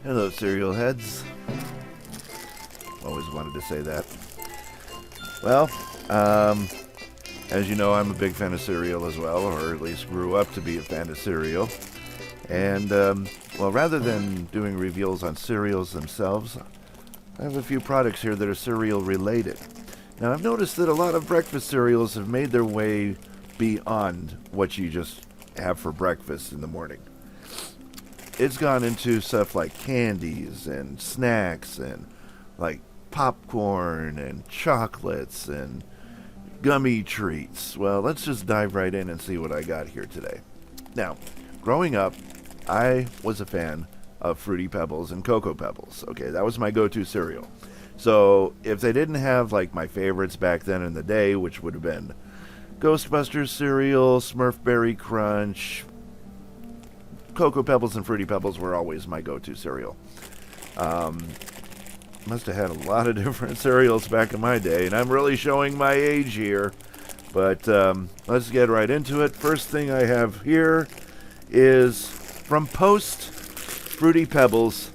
Hello, cereal heads. Always wanted to say that. Well, as you know, I'm a big fan of cereal as well, or at least grew up to be a fan of cereal. And, well, rather than doing reveals on cereals themselves, I have a few products here that are cereal related. Now, I've noticed that a lot of breakfast cereals have made their way beyond what you just have for breakfast in the morning. It's gone into stuff like candies and snacks and like popcorn and chocolates and gummy treats. Well, let's just dive right in and see what I got here today. Now, growing up, I was a fan of Fruity Pebbles and Cocoa Pebbles. Okay, that was my go-to cereal. So if they didn't have like my favorites back then in the day, which would have been Ghostbusters cereal, Smurf Berry Crunch, Cocoa Pebbles and Fruity Pebbles were always my go-to cereal. Must have had a lot of different cereals back in my day, and I'm really showing my age here. But let's get right into it. First thing I have here is from Post Fruity Pebbles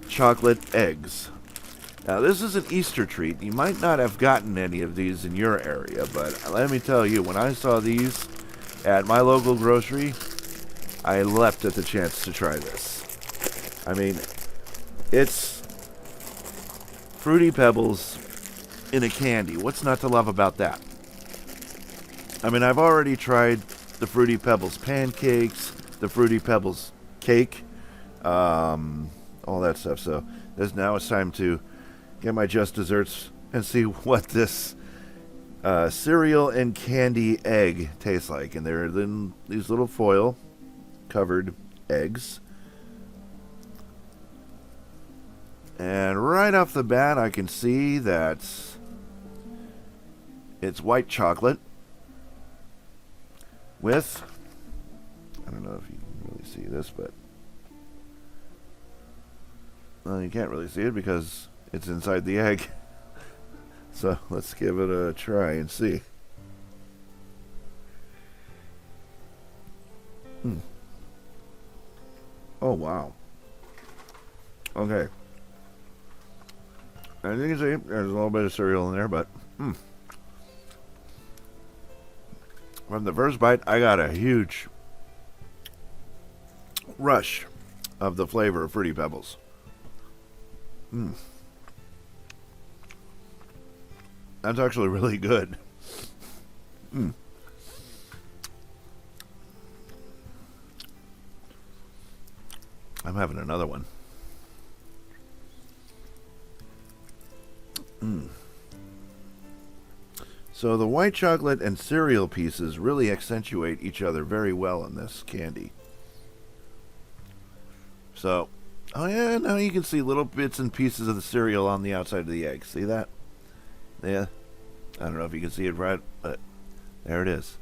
Chocolate Eggs. Now, this is an Easter treat. You might not have gotten any of these in your area, but let me tell you, when I saw these at my local grocery, I leapt at the chance to try this. I mean, it's Fruity Pebbles in a candy. What's not to love about that? I mean, I've already tried the Fruity Pebbles pancakes, the Fruity Pebbles cake, all that stuff. So now it's time to get my Just Desserts and see what this cereal and candy egg tastes like. And they're in these little foil covered eggs. And right off the bat, I can see that it's white chocolate with, I don't know if you can really see this, but well, you can't really see it because it's inside the egg. So let's give it a try and see. Oh, wow. Okay. As you can see, there's a little bit of cereal in there, but from the first bite, I got a huge rush of the flavor of Fruity Pebbles. That's actually really good. I'm having another one. So the white chocolate and cereal pieces really accentuate each other very well in this candy. So, oh yeah, now you can see little bits and pieces of the cereal on the outside of the egg. See that? Yeah. I don't know if you can see it right, but there it is.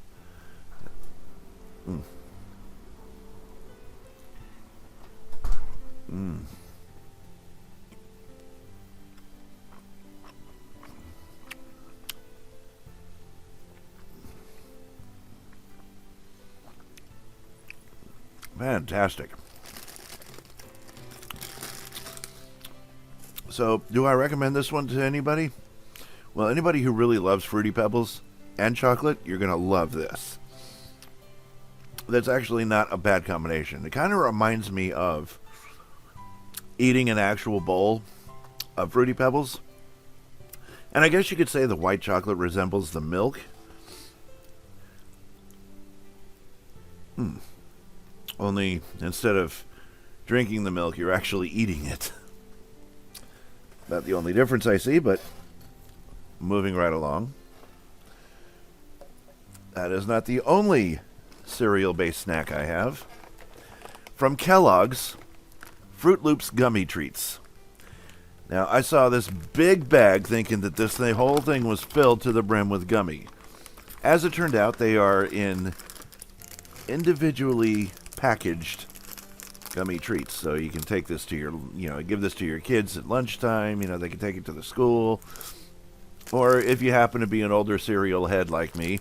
Fantastic. So, do I recommend this one to anybody? Well, anybody who really loves Fruity Pebbles and chocolate, you're going to love this. That's actually not a bad combination. It kind of reminds me of eating an actual bowl of Fruity Pebbles. And I guess you could say the white chocolate resembles the milk. Only instead of drinking the milk, you're actually eating it. Not the only difference I see, but moving right along. That is not the only cereal-based snack I have. From Kellogg's, Fruit Loops Gummy Treats. Now, I saw this big bag thinking that the whole thing was filled to the brim with gummy. As it turned out, they are in individually packaged gummy treats. So you can take this to your, give this to your kids at lunchtime. They can take it to the school. Or if you happen to be an older cereal head like me,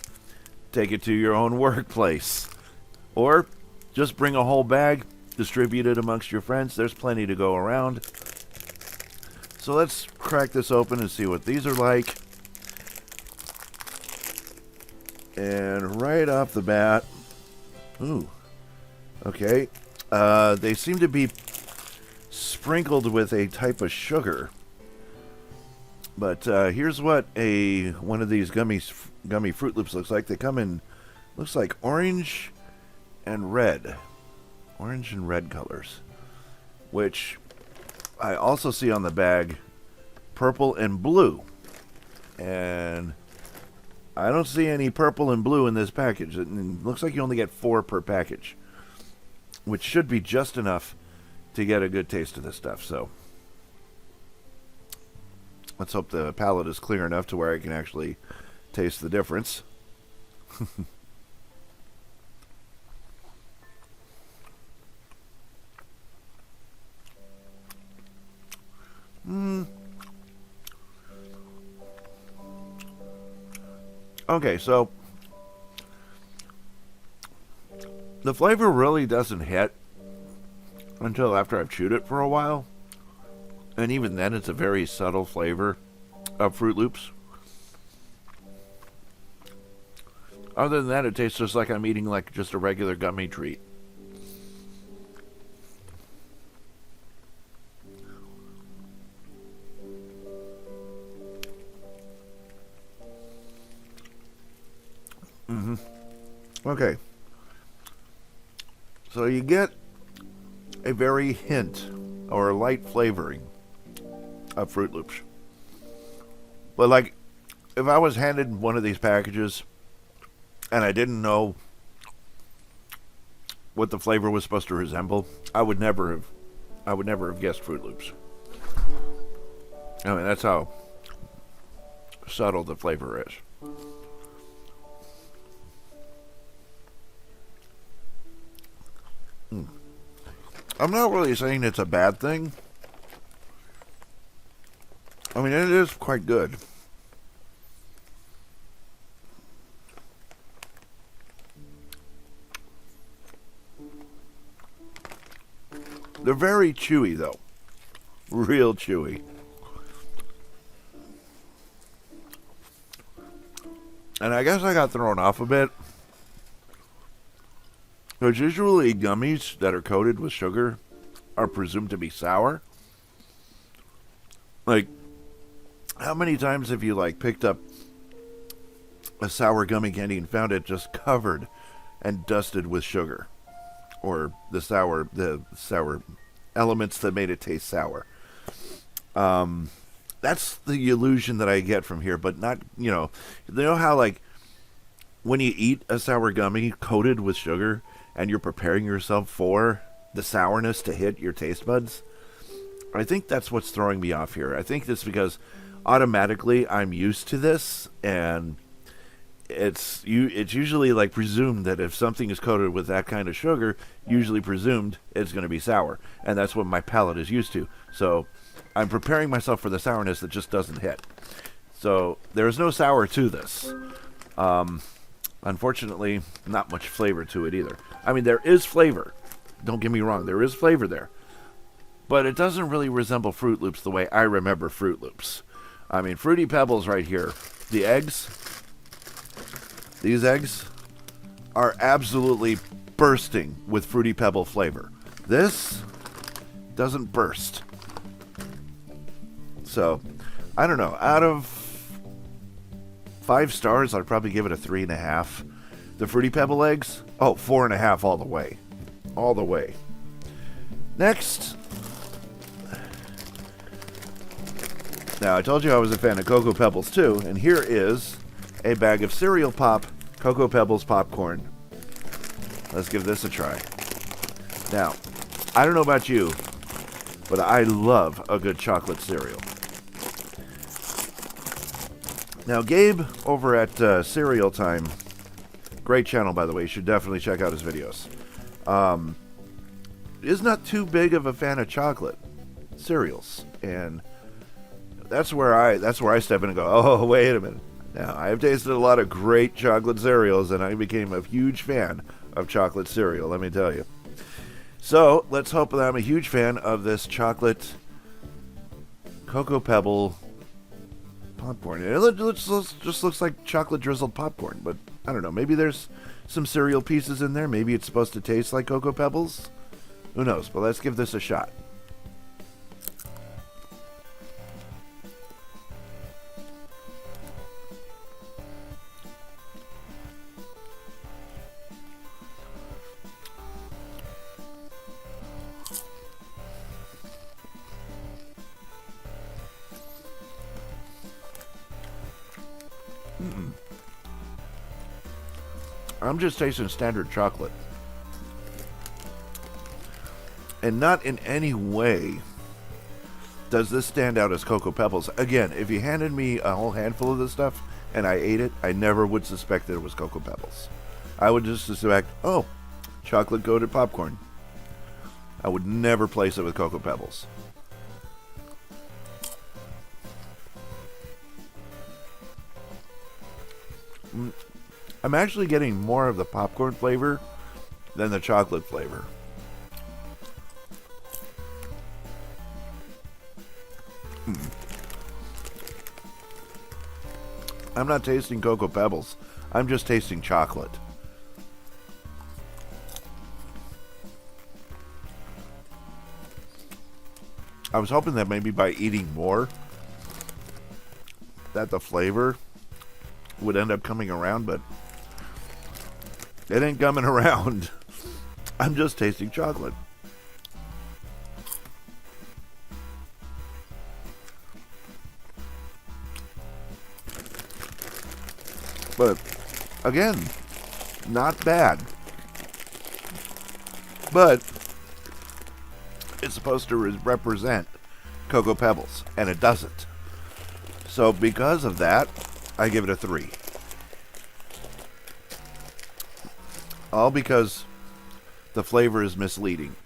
take it to your own workplace. Or just bring a whole bag distribute it amongst your friends. There's plenty to go around. So let's crack this open and see what these are like. And right off the bat, ooh, okay, they seem to be sprinkled with a type of sugar. But here's what one of these gummy Fruit Loops looks like. They come in, looks like orange and red colors, which I also see on the bag purple and blue, and I don't see any purple and blue in this package. It looks like you only get 4 per package, which should be just enough to get a good taste of this stuff. So let's hope the palate is clear enough to where I can actually taste the difference. Okay, so the flavor really doesn't hit until after I've chewed it for a while. And even then, it's a very subtle flavor of Fruit Loops. Other than that, it tastes just like I'm eating like just a regular gummy treat. Okay. So you get a very hint or a light flavoring of Fruit Loops. But like, if I was handed one of these packages and I didn't know what the flavor was supposed to resemble, I would never have guessed Fruit Loops. I mean, that's how subtle the flavor is. I'm not really saying it's a bad thing. I mean, it is quite good. They're very chewy, though. Real chewy. And I guess I got thrown off a bit. Because usually gummies that are coated with sugar are presumed to be sour. Like, how many times have you, like, picked up a sour gummy candy and found it just covered and dusted with sugar? Or the sour elements that made it taste sour. That's the illusion that I get from here, but not, you know how, like, when you eat a sour gummy coated with sugar and you're preparing yourself for the sourness to hit your taste buds? I think that's what's throwing me off here. I think it's because automatically I'm used to this, and it's usually like presumed that if something is coated with that kind of sugar, usually presumed it's going to be sour, and that's what my palate is used to. So I'm preparing myself for the sourness that just doesn't hit. So there's no sour to this. Unfortunately, not much flavor to it either. I mean, there is flavor. Don't get me wrong, there is flavor there. But it doesn't really resemble Fruit Loops the way I remember Fruit Loops. I mean, Fruity Pebbles right here. The eggs, these eggs, are absolutely bursting with Fruity Pebble flavor. This doesn't burst. So, I don't know. Out of 5 stars, I'd probably give it a 3.5. The Fruity Pebble eggs, 4.5 all the way. All the way. Next. Now, I told you I was a fan of Cocoa Pebbles too, and here is a bag of Cereal Pop Cocoa Pebbles popcorn. Let's give this a try. Now, I don't know about you, but I love a good chocolate cereal. Now, Gabe over at Cereal Time, great channel, by the way, you should definitely check out his videos, is not too big of a fan of chocolate cereals, and that's where I step in and go, oh, wait a minute. Now, I've tasted a lot of great chocolate cereals, and I became a huge fan of chocolate cereal, let me tell you. So let's hope that I'm a huge fan of this chocolate Cocoa Pebble popcorn. Just looks like chocolate drizzled popcorn, but I don't know. Maybe there's some cereal pieces in there. Maybe it's supposed to taste like Cocoa Pebbles. Who knows? But let's give this a shot. I'm just tasting standard chocolate. And not in any way does this stand out as Cocoa Pebbles. Again, if you handed me a whole handful of this stuff and I ate it, I never would suspect that it was Cocoa Pebbles. I would just suspect, oh, chocolate coated popcorn. I would never place it with Cocoa Pebbles. I'm actually getting more of the popcorn flavor than the chocolate flavor. I'm not tasting Cocoa Pebbles. I'm just tasting chocolate. I was hoping that maybe by eating more, that the flavor would end up coming around, but it ain't coming around. I'm just tasting chocolate. But again, not bad. But it's supposed to represent Cocoa Pebbles, and it doesn't. So because of that, I give it a 3. All because the flavor is misleading.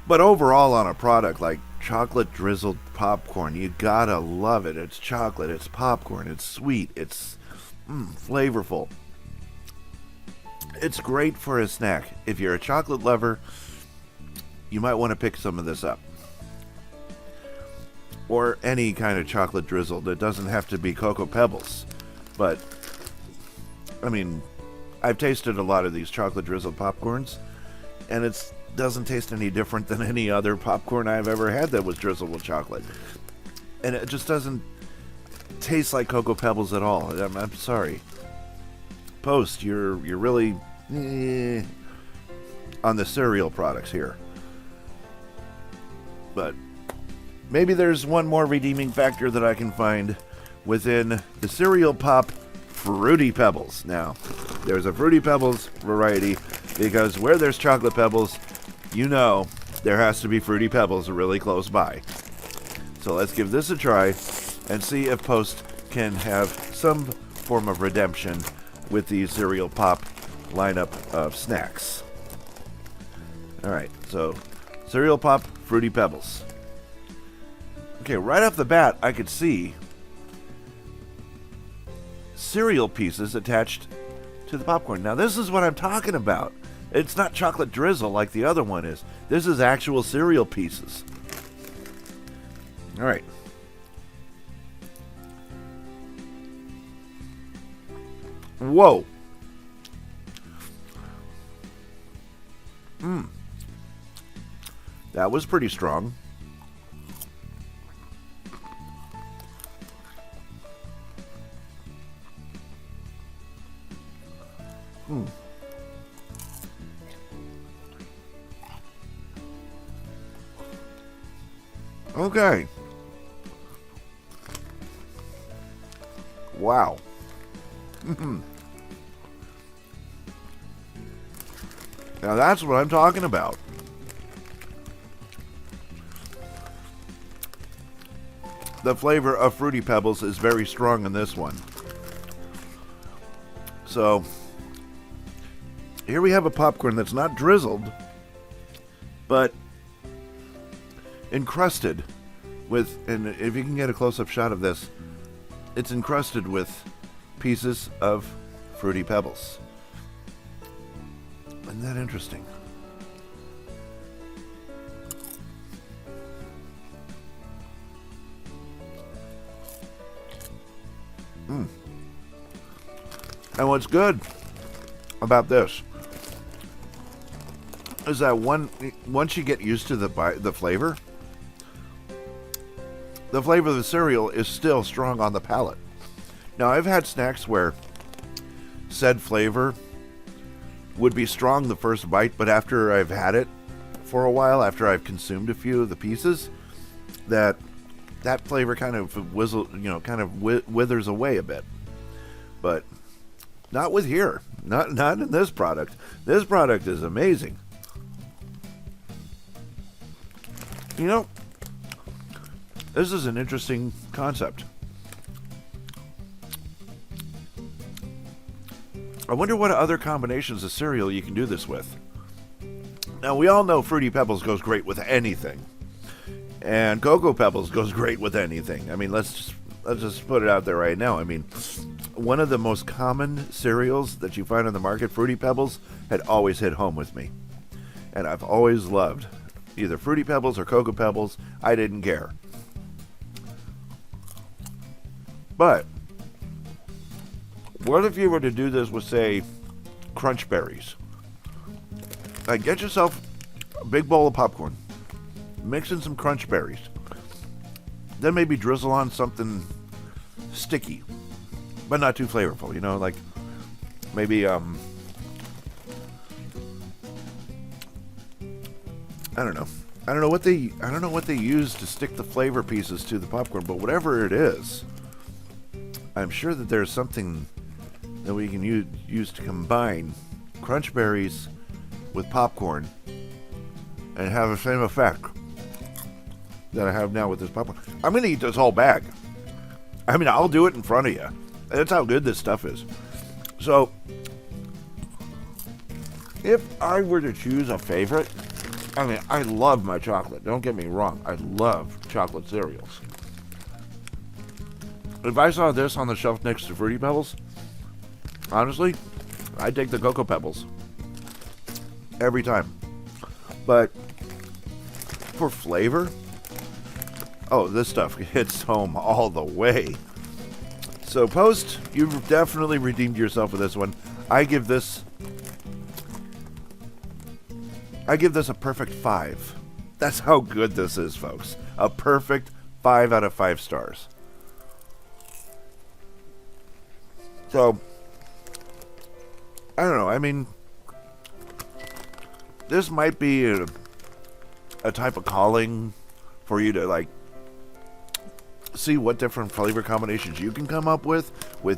But overall, on a product like chocolate drizzled popcorn, you gotta love it. It's chocolate, it's popcorn, it's sweet, it's flavorful. It's great for a snack. If you're a chocolate lover, you might want to pick some of this up. Or any kind of chocolate drizzled. It doesn't have to be Cocoa Pebbles. But, I mean, I've tasted a lot of these chocolate drizzled popcorns, and it doesn't taste any different than any other popcorn I've ever had that was drizzled with chocolate. And it just doesn't taste like Cocoa Pebbles at all. I'm sorry. Post, you're really on the cereal products here. But maybe there's one more redeeming factor that I can find within the cereal pop Fruity Pebbles. Now, there's a Fruity Pebbles variety because where there's chocolate pebbles, you know there has to be Fruity Pebbles really close by. So let's give this a try and see if Post can have some form of redemption with the cereal pop lineup of snacks. Alright, so cereal pop Fruity Pebbles. Okay, right off the bat, I could see cereal pieces attached to the popcorn. Now, this is what I'm talking about. It's not chocolate drizzle like the other one is. This is actual cereal pieces. All right. Whoa. That was pretty strong. Okay. Wow. Now that's what I'm talking about. The flavor of Fruity Pebbles is very strong in this one. So, here we have a popcorn that's not drizzled, but encrusted with, and if you can get a close-up shot of this, it's encrusted with pieces of Fruity Pebbles. Isn't that interesting? And what's good about this is that once you get used to the flavor, the flavor of the cereal is still strong on the palate. Now, I've had snacks where said flavor would be strong the first bite, but after I've had it for a while, after I've consumed a few of the pieces, that flavor kind of withers away a bit. But not with here. Not in this product. This product is amazing. You know, this is an interesting concept. I wonder what other combinations of cereal you can do this with. Now, we all know Fruity Pebbles goes great with anything. And Cocoa Pebbles goes great with anything. I mean, let's just put it out there right now. I mean, one of the most common cereals that you find on the market, Fruity Pebbles, had always hit home with me. And I've always loved either Fruity Pebbles or Cocoa Pebbles. I didn't care. But what if you were to do this with, say, Crunch Berries? Like, get yourself a big bowl of popcorn. Mix in some Crunch Berries. Then maybe drizzle on something sticky, but not too flavorful. You know, like maybe I don't know. I don't know what they use to stick the flavor pieces to the popcorn, but whatever it is, I'm sure that there's something that we can use to combine Crunch Berries with popcorn and have the same effect that I have now with this popcorn. I'm going to eat this whole bag. I mean, I'll do it in front of you. That's how good this stuff is. So, if I were to choose a favorite, I mean, I love my chocolate. Don't get me wrong. I love chocolate cereals. If I saw this on the shelf next to Fruity Pebbles, honestly, I'd take the Cocoa Pebbles. Every time. But for flavor, oh, this stuff hits home all the way. So, Post, you've definitely redeemed yourself with this one. I give this a perfect 5. That's how good this is, folks. A perfect 5 out of 5 stars. So, I don't know. I mean, this might be a type of calling for you to, like, see what different flavor combinations you can come up with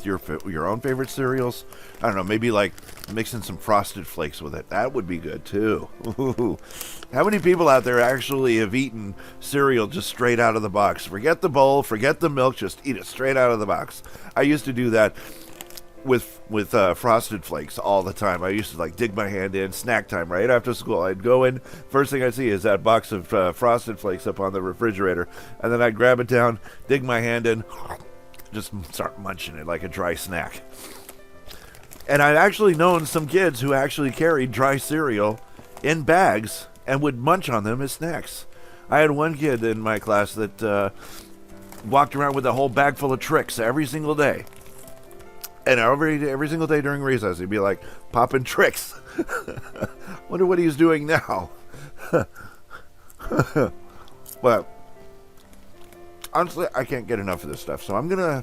your own favorite cereals. I don't know, maybe like mixing some Frosted Flakes with it. That would be good too. Ooh. How many people out there actually have eaten cereal just straight out of the box? Forget the bowl, forget the milk, just eat it straight out of the box. I used to do that with Frosted Flakes all the time. I used to like dig my hand in, snack time right after school. I'd go in, first thing I'd see is that box of Frosted Flakes up on the refrigerator, and then I'd grab it down, dig my hand in, just start munching it like a dry snack. And I'd actually known some kids who actually carried dry cereal in bags and would munch on them as snacks. I had one kid in my class that walked around with a whole bag full of Trix every single day. And every single day during recess, he'd be like, popping Trix. Wonder what he's doing now. But honestly, I can't get enough of this stuff. So I'm going to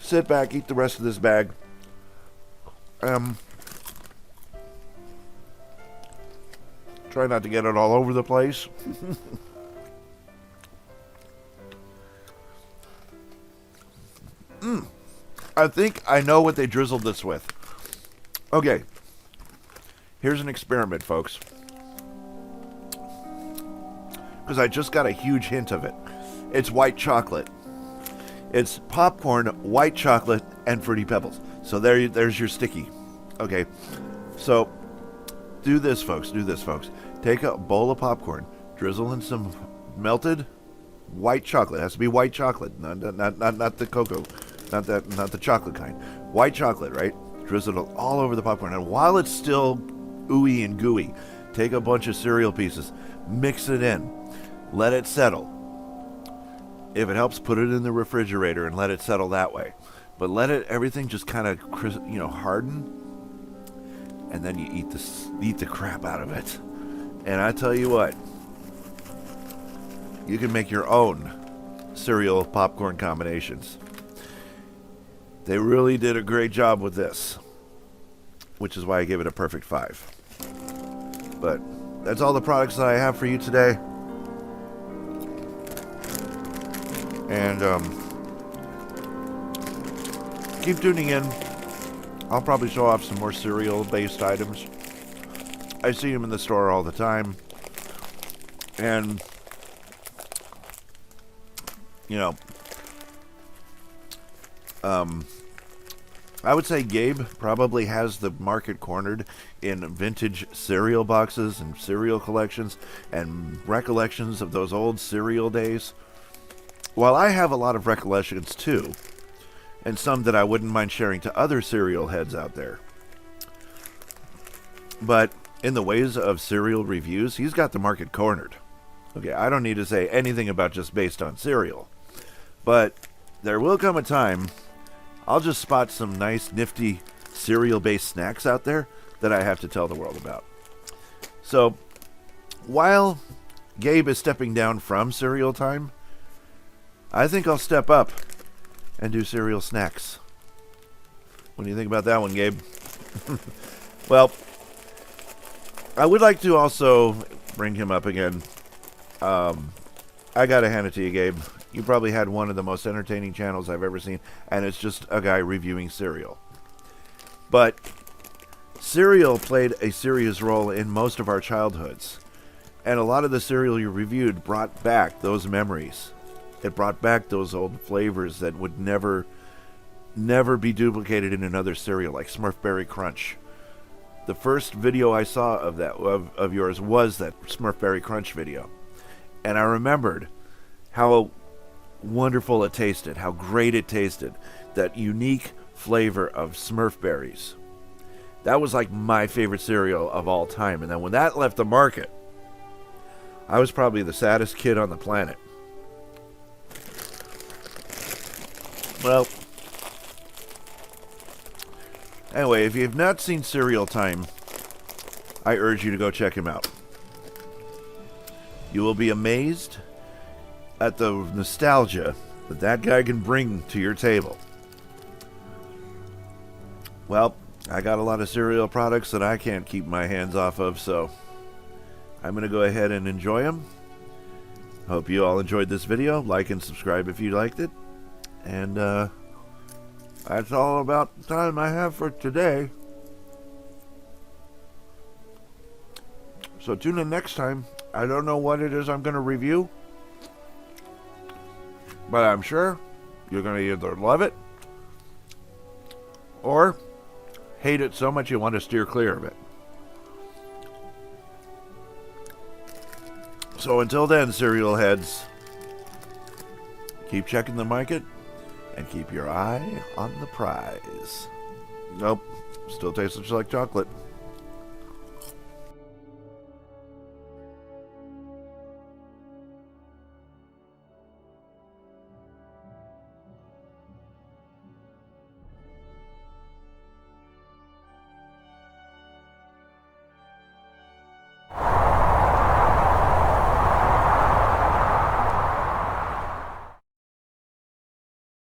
sit back, eat the rest of this bag. Try not to get it all over the place. I think I know what they drizzled this with. Okay. Here's an experiment, folks. Because I just got a huge hint of it. It's white chocolate. It's popcorn, white chocolate, and Fruity Pebbles. So there's your sticky. Okay. So do this, folks. Do this, folks. Take a bowl of popcorn, drizzle in some melted white chocolate. It has to be white chocolate, not the cocoa. Not the chocolate kind. White chocolate, right? Drizzle it all over the popcorn. And while it's still ooey and gooey, take a bunch of cereal pieces, mix it in, let it settle. If it helps, put it in the refrigerator and let it settle that way. but let everything just kind of harden, and then you eat the crap out of it. And I tell you what, you can make your own cereal popcorn combinations. They really did a great job with this, which is why I gave it a perfect 5. But that's all the products that I have for you today. And keep tuning in. I'll probably show off some more cereal-based items. I see them in the store all the time. And, I would say Gabe probably has the market cornered in vintage cereal boxes and cereal collections and recollections of those old cereal days. While I have a lot of recollections too, and some that I wouldn't mind sharing to other cereal heads out there. But in the ways of cereal reviews, he's got the market cornered. Okay, I don't need to say anything about just based on cereal. But there will come a time I'll just spot some nice, nifty, cereal-based snacks out there that I have to tell the world about. So, while Gabe is stepping down from cereal time, I think I'll step up and do cereal snacks. What do you think about that one, Gabe? Well, I would like to also bring him up again. I gotta hand it to you, Gabe. You probably had one of the most entertaining channels I've ever seen, and it's just a guy reviewing cereal. But cereal played a serious role in most of our childhoods, and a lot of the cereal you reviewed brought back those memories. It brought back those old flavors that would never be duplicated in another cereal, like Smurfberry Crunch. The first video I saw of that of yours was that Smurfberry Crunch video, and I remembered how wonderful it tasted, how great it tasted, that unique flavor of Smurfberries. That was like my favorite cereal of all time. And then when that left the market, I was probably the saddest kid on the planet. Well, anyway, if you've not seen Cereal Time, I urge you to go check him out. You will be amazed at the nostalgia that guy can bring to your table. Well, I got a lot of cereal products that I can't keep my hands off of, so I'm going to go ahead and enjoy them. Hope you all enjoyed this video. Like and subscribe if you liked it. And that's all about the time I have for today. So tune in next time. I don't know what it is I'm going to review, but I'm sure you're going to either love it or hate it so much you want to steer clear of it. So until then, cereal heads, keep checking the market and keep your eye on the prize. Nope, still tastes like chocolate.